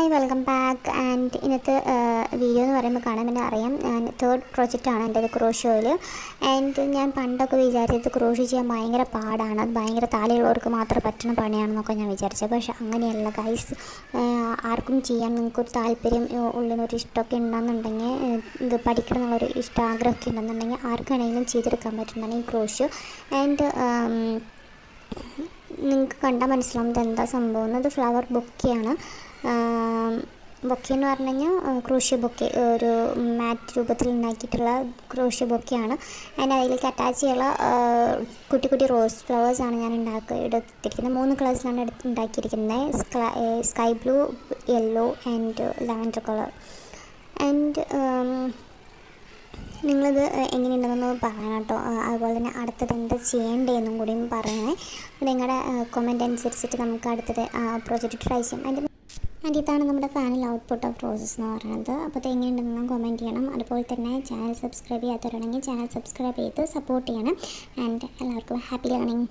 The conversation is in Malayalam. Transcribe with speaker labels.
Speaker 1: Hi welcome back. ആൻഡ് ഇന്നത്തെ വീഡിയോ എന്ന് പറയുമ്പോൾ കാണാൻ വേണ്ടി അറിയാം, ഞാൻ തേർഡ് പ്രോജക്റ്റാണ് എൻ്റെ ക്രോഷ്യോയിൽ. ആൻഡ് ഞാൻ പണ്ടൊക്കെ വിചാരിച്ചത് ക്രോഷ്യോ ചെയ്യാൻ ഭയങ്കര പാടാണ്, അത് ഭയങ്കര താല്പര്യമുള്ളവർക്ക് മാത്രം പറ്റുന്ന പണിയാണെന്നൊക്കെ ഞാൻ വിചാരിച്ചത്. പക്ഷേ അങ്ങനെയല്ല ഗൈസ്, ആർക്കും ചെയ്യാൻ നിങ്ങൾക്കൊരു താല്പര്യം ഉള്ളിനൊരു ഇഷ്ടമൊക്കെ ഉണ്ടെന്നുണ്ടെങ്കിൽ, ഇത് പഠിക്കണം എന്നുള്ളൊരു ആഗ്രഹമൊക്കെ ഉണ്ടെന്നുണ്ടെങ്കിൽ ആർക്ക് വേണമെങ്കിലും ചെയ്തെടുക്കാൻ പറ്റുന്നതാണ് ഈ ക്രോഷ്യോ. ആൻഡ് നിങ്ങൾക്ക് കണ്ടാൽ മനസ്സിലാവും ഇതെന്താ സംഭവം. ഇത് ഫ്ലവർ ബൊക്കെയാണ്. ബൊക്കെ എന്ന് പറഞ്ഞു കഴിഞ്ഞാൽ ക്രോഷ്യോ ബൊക്കെ, ഒരു മാറ്റ് രൂപത്തിൽ ഉണ്ടാക്കിയിട്ടുള്ള ക്രോഷ്യോ ബൊക്കെയാണ്. അതിന് അതിലേക്ക് അറ്റാച്ച് ചെയ്യാനുള്ള കുട്ടി കുട്ടി റോസ് ഫ്ലവേഴ്സാണ് ഞാൻ എടുത്തിരിക്കുന്നത്. 3 കളേഴ്സിലാണ് ഉണ്ടാക്കിയിരിക്കുന്നത്: sky blue, yellow and lavender colour. And നിങ്ങളിത് എങ്ങനെയുണ്ടെന്നൊന്ന് പറയണം കേട്ടോ. അതുപോലെ തന്നെ അടുത്തത് എന്താ ചെയ്യേണ്ടതെന്നും കൂടിയും പറയണേ. നിങ്ങളുടെ കമൻറ്റ് അനുസരിച്ചിട്ട് നമുക്ക് അടുത്തത് പ്രോജക്റ്റ് ട്രൈ ചെയ്യാം. ആൻഡ് ഇതാണ് നമ്മുടെ ഫൈനൽ ഔട്ട്പുട്ട് ഓഫ് പ്രോസസ്സ് എന്ന് പറയുന്നത്. അപ്പോൾ അത് എങ്ങനെയുണ്ടെന്ന് കമൻറ്റ് ചെയ്യണം. അതുപോലെ തന്നെ ചാനൽ സബ്സ്ക്രൈബ് ചെയ്യാത്തവരാണെങ്കിൽ ചാനൽ സബ്സ്ക്രൈബ് ചെയ്ത് സപ്പോർട്ട് ചെയ്യണം. ആൻഡ് എല്ലാവർക്കും ഹാപ്പി ലേണിംഗ്.